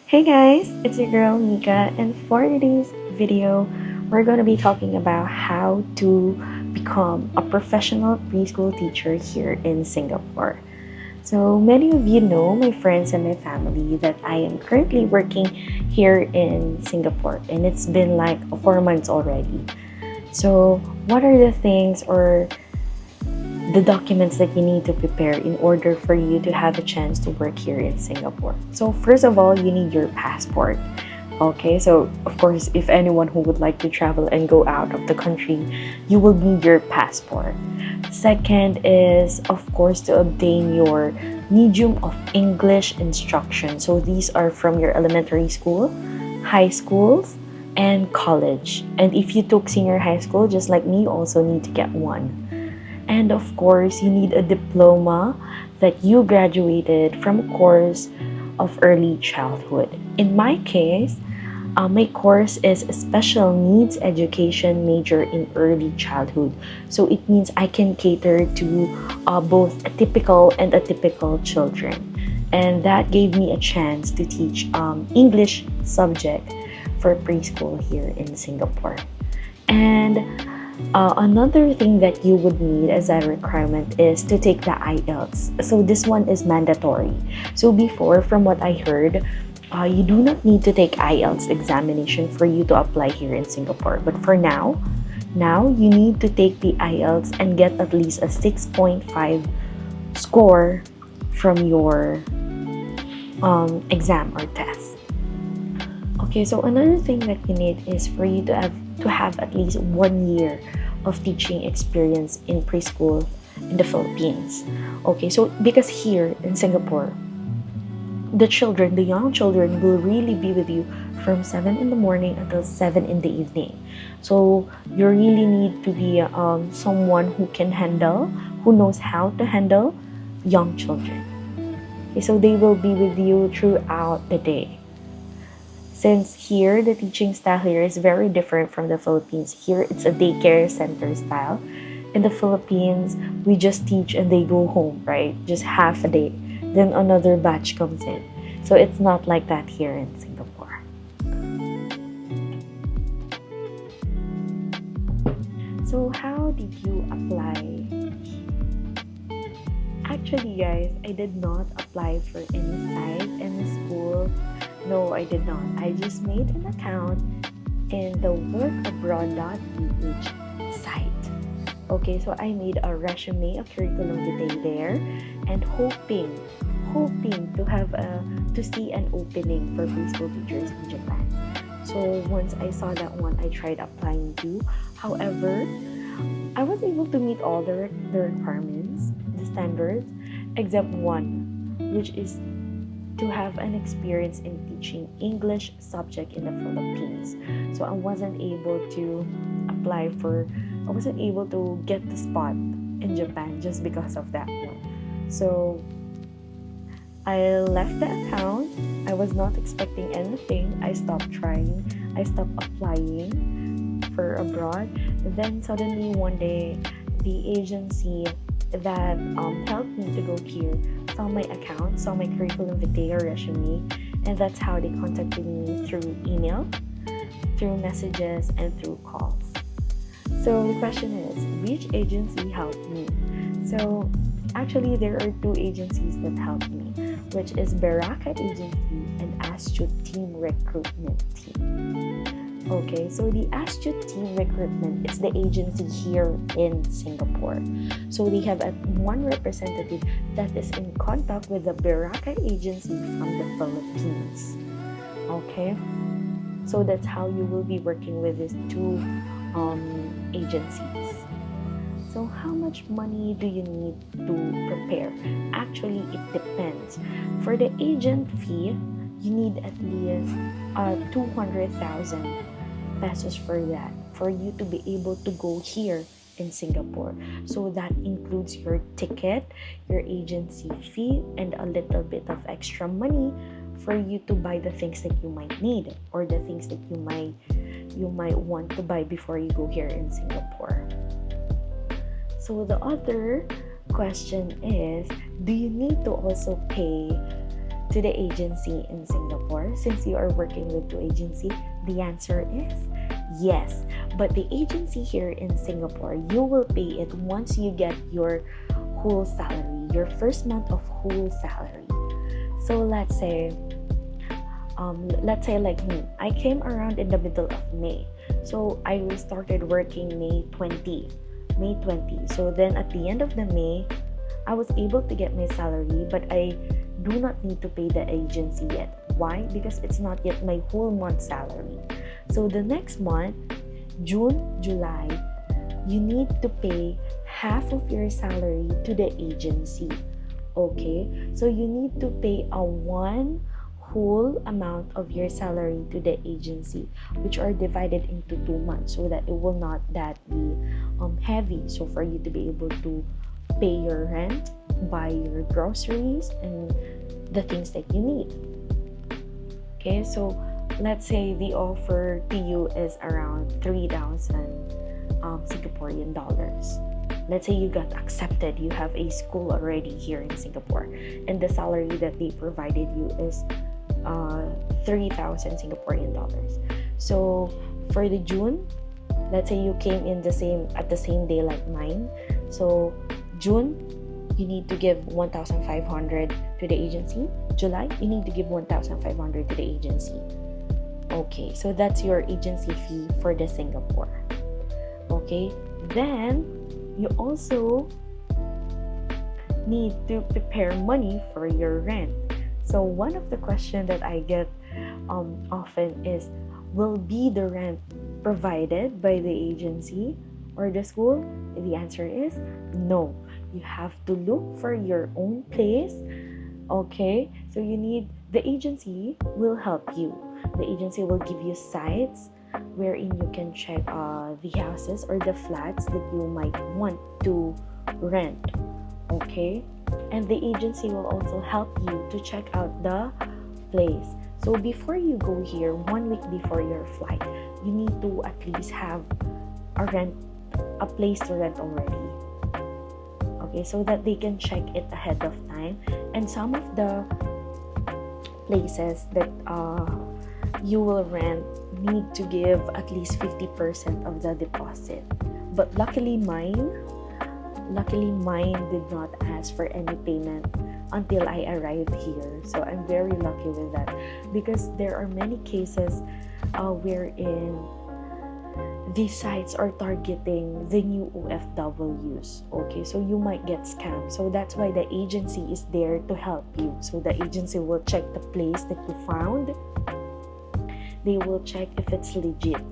Hey guys, it's your girl Nika, and for today's video, we're going to be talking about how to become a professional preschool teacher here in Singapore. So, many of you know, my friends and my family, that I am currently working here in Singapore, and it's been like 4 months already. So, what are the things or the documents that you need to prepare in order for you to have a chance to work here in Singapore? So first of all, you need your passport. Okay, so of course, if anyone who would like to travel and go out of the country, you will need your passport. Second is, of course, to obtain your medium of English instruction. So these are from your elementary school, high schools, and college. And if you took senior high school, just like me, you also need to get one. And of course, you need a diploma that you graduated from a course of early childhood. In my case, my course is a special needs education major in early childhood. So it means I can cater to both atypical and atypical children. And that gave me a chance to teach English subject for preschool here in Singapore. And another thing that you would need as a requirement is to take the IELTS. So this one is mandatory. So before, from what I heard, you do not need to take IELTS examination for you to apply here in Singapore. But for now you need to take the IELTS and get at least a 6.5 score from your exam or test. Okay, so another thing that you need is for you to have at least 1 year of teaching experience in preschool in the Philippines. Okay, so because here in Singapore, the young children will really be with you from 7 in the morning until 7 in the evening. So you really need to be someone who knows how to handle young children. Okay, so they will be with you throughout the day. Since here, the teaching style here is very different from the Philippines. Here, it's a daycare center style. In the Philippines, we just teach and they go home, right? Just half a day. Then another batch comes in. So it's not like that here in Singapore. So how did you apply? Actually, guys, I did not apply for any site, any school. No, I did not. I just made an account in the workabroad.ph site. Okay, so I made a resume, a curriculum vitae there, and hoping to see an opening for preschool teachers in Japan. So once I saw that one, I tried applying too. However, I was able to meet all the requirements, the standards, except one, which is to have an experience in teaching English subject in the Philippines. So I wasn't able to get the spot in Japan just because of that one. So I left the account. I was not expecting anything. I stopped trying. I stopped applying for abroad. And then suddenly one day, the agency that helped me to go here saw my account, saw my curriculum vitae resume, and that's how they contacted me through email, through messages, and through calls. So the question is, which agency helped me? So actually, there are two agencies that helped me, which is Baraka Agency and Astute Team Recruitment Team. Okay, so the Astute Team Recruitment is the agency here in Singapore. So they have one representative that is in contact with the Baraka Agency from the Philippines. Okay, so that's how you will be working with these two agencies. So how much money do you need to prepare? Actually, it depends. For the agent fee, you need at least 200,000 pesos for that, for you to be able to go here in Singapore. So that includes your ticket, your agency fee, and a little bit of extra money for you to buy the things that you might need or the things that you might want to buy before you go here in Singapore. So the other question is, do you need to also pay to the agency in Singapore since you are working with two agency? The answer is yes. But the agency here in Singapore, you will pay it once you get your whole salary, your first month of whole salary. So let's say like me, I came around in the middle of May. So I started working May 20. So then at the end of the May, I was able to get my salary, but I do not need to pay the agency yet. Why? Because it's not yet my whole month salary. So the next month, June, July, you need to pay half of your salary to the agency. Okay? So you need to pay a one whole amount of your salary to the agency, which are divided into 2 months so that it will not that be heavy. So for you to be able to pay your rent, buy your groceries, and the things that you need. Okay, so let's say the offer to you is around 3,000 Singaporean dollars. Let's say you got accepted, you have a school already here in Singapore, and the salary that they provided you is 3,000 Singaporean dollars. So for the June, let's say you came in at the same day like mine. So June, you need to give 1,500 to the agency. July, you need to give 1,500 to the agency. Okay, so that's your agency fee for the Singapore. Okay, then you also need to prepare money for your rent. So one of the questions that I get often is, will be the rent provided by the agency or the school? The answer is no. You have to look for your own place. Okay, so the agency will help you. The agency will give you sites wherein you can check the houses or the flats that you might want to rent. Okay, and the agency will also help you to check out the place. So before you go here, 1 week before your flight, you need to at least have a place to rent already. Okay, so that they can check it ahead of time. And some of the places that you will rent need to give at least 50% of the deposit. But luckily mine did not ask for any payment until I arrived here. So I'm very lucky with that, because there are many cases wherein these sites are targeting the new OFWs. Okay, so you might get scammed. So that's why the agency is there to help you. So the agency will check the place that you found. They will check if it's legit.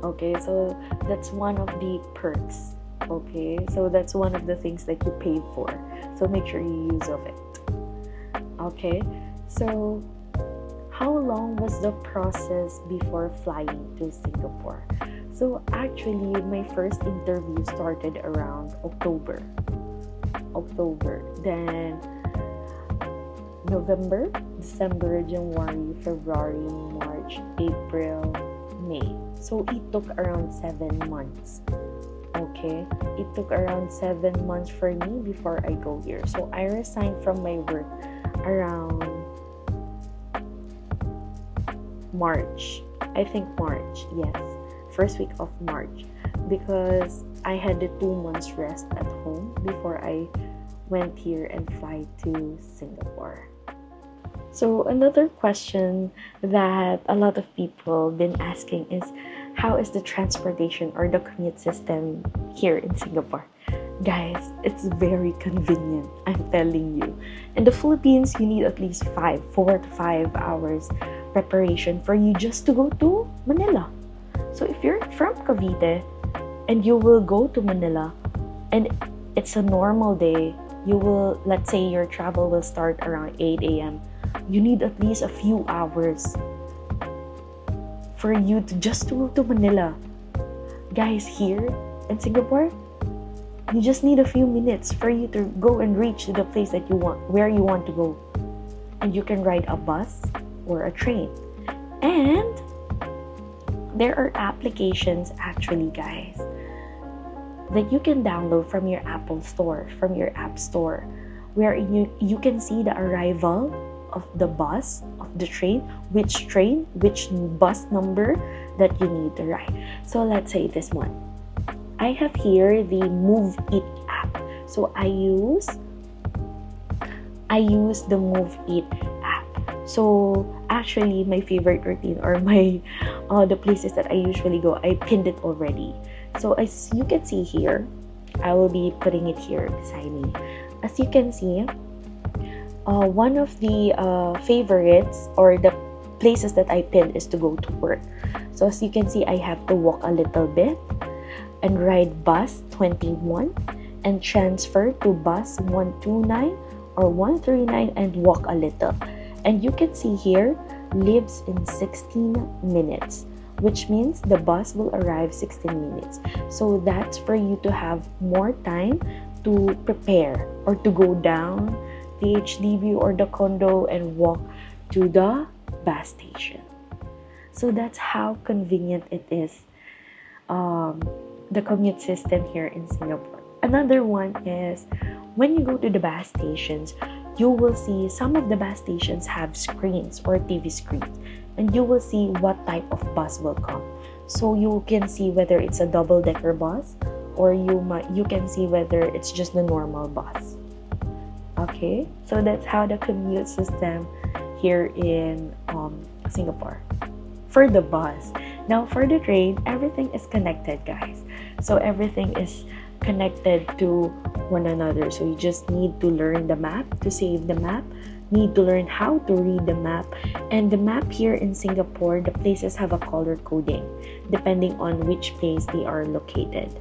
Okay, so that's one of the perks. Okay, so that's one of the things that you paid for. So make sure you use of it. Okay, so how long was the process before flying to Singapore? So actually, my first interview started around October. Then November, December, January, February, March, April, May. So it took around 7 months. Okay, it took around 7 months for me before I go here. So I resigned from my work around March. I think March, yes. First week of March, because I had the 2 months rest at home before I went here and fly to Singapore. So another question that a lot of people been asking is, how is the transportation or the commute system here in Singapore? Guys, it's very convenient, I'm telling you. In the Philippines, you need at least 4 to 5 hours preparation for you just to go to Manila. So if you're from Cavite and you will go to Manila and it's a normal day, let's say your travel will start around 8 a.m. You need at least a few hours for you to go to Manila. Guys, here in Singapore, you just need a few minutes for you to go and reach to the place that you want, where you want to go. And you can ride a bus or a train. And there are applications actually, guys, that you can download from your App Store, where you can see the arrival of the bus, of the train, which bus number that you need to ride. So let's say this one. I have here the Move It app. So I use the Move It app. So actually my favorite routine, or my the places that I usually go, I pinned it already. So as you can see here, I will be putting it here beside me. As you can see, one of the favorites or the places that I pinned is to go to work. So as you can see, I have to walk a little bit and ride bus 21 and transfer to bus 129 or 139 and walk a little. And you can see here, lives in 16 minutes, which means the bus will arrive 16 minutes. So that's for you to have more time to prepare or to go down the HDB or the condo and walk to the bus station. So that's how convenient it is, the commute system here in Singapore. Another one is when you go to the bus stations, you will see some of the bus stations have screens or TV screens, and you will see what type of bus will come. So you can see whether it's a double-decker bus, or you can see whether it's just the normal bus. Okay, so that's how the commute system here in Singapore for the bus. Now for the train, everything is connected, guys. So everything is connected to one another. So you just need to learn the map, to save the map, need to learn how to read the map. And the map here in Singapore, the places have a color coding depending on which place they are located.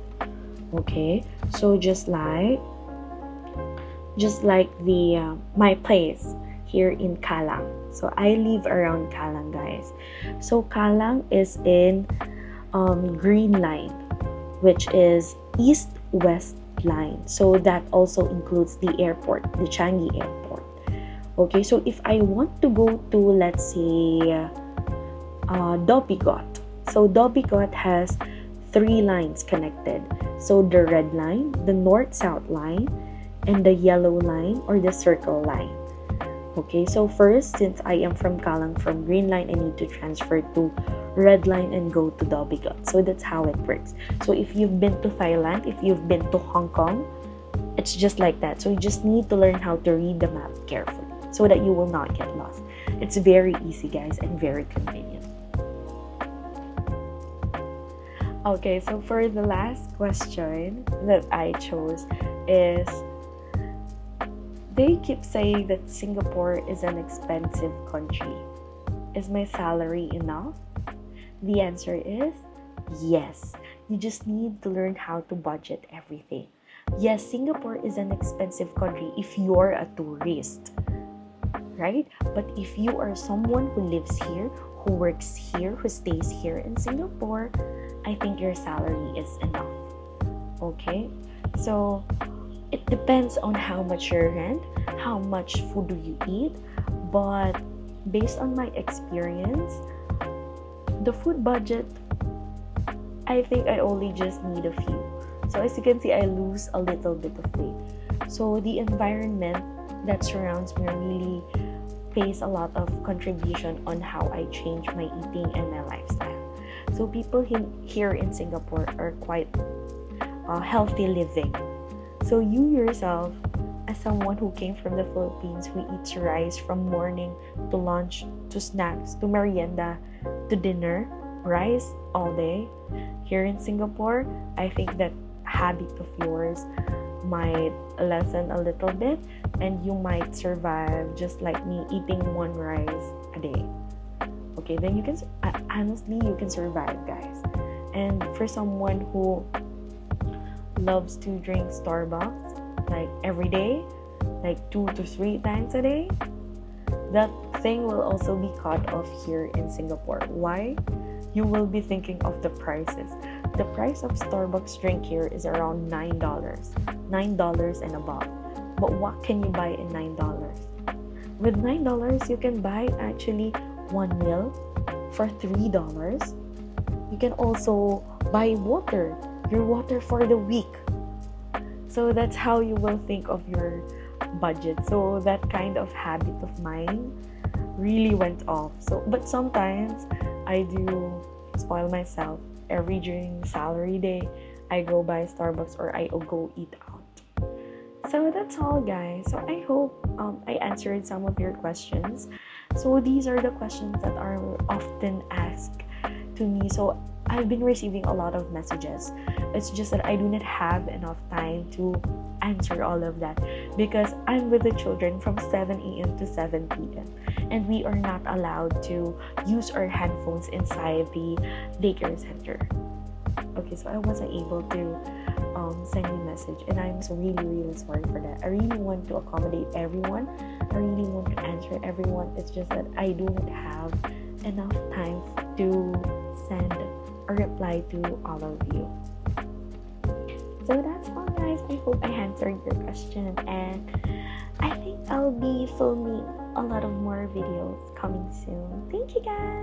Okay, so just like the my place here in Kallang. So I live around Kallang, guys. So Kallang is in green line, which is east-west line. So that also includes the airport, the Changi Airport. Okay, so if I want to go to, let's say, Dhoby Ghaut. So Dhoby Ghaut has 3 lines connected. So the red line, the north-south line, and the yellow line or the circle line. Okay, so first, since I am from Kallang, from green line, I need to transfer to red line and go to Dhoby Ghaut. So that's how it works. So if you've been to Thailand, if you've been to Hong Kong, it's just like that. So you just need to learn how to read the map carefully so that you will not get lost. It's very easy, guys, and very convenient. Okay, so for the last question that I chose is, they keep saying that Singapore is an expensive country. Is my salary enough? The answer is yes. You just need to learn how to budget everything. Yes, Singapore is an expensive country if you're a tourist, right? But if you are someone who lives here, who works here, who stays here in Singapore, I think your salary is enough. Okay? So it depends on how much you rent, how much food do you eat, but based on my experience, the food budget, I think I only just need a few. So as you can see, I lose a little bit of weight. So the environment that surrounds me really pays a lot of contribution on how I change my eating and my lifestyle. So people here in Singapore are quite healthy living. So you yourself, as someone who came from the Philippines, who eats rice from morning to lunch to snacks to merienda to dinner, rice all day, here in Singapore, I think that habit of yours might lessen a little bit and you might survive just like me, eating 1 rice a day. Okay, then you can, honestly, you can survive, guys. And for someone who loves to drink Starbucks like every day, like 2 to 3 times a day, that thing will also be cut off here in Singapore. Why? You will be thinking of the prices. The price of Starbucks drink here is around $9 and above. But what can you buy in $9? With $9, you can buy actually 1 meal for $3. You can also buy water, your water for the week. So that's how you will think of your budget. So that kind of habit of mine really went off. So, but sometimes I do spoil myself. Every during salary day, I go buy Starbucks or I go eat out. So that's all, guys. So I hope I answered some of your questions. So these are the questions that are often asked to me. So I've been receiving a lot of messages. It's just that I do not have enough time to answer all of that because I'm with the children from 7 a.m. to 7 p.m. and we are not allowed to use our handphones inside the daycare center. Okay, so I wasn't able to send you a message, and I'm so really sorry for that. I really want to accommodate everyone. I really want to answer everyone. It's just that I do not have enough time to send a reply to all of you. So that's all, guys. I hope I answered your question, and I think I'll be filming a lot of more videos coming soon. Thank you, guys.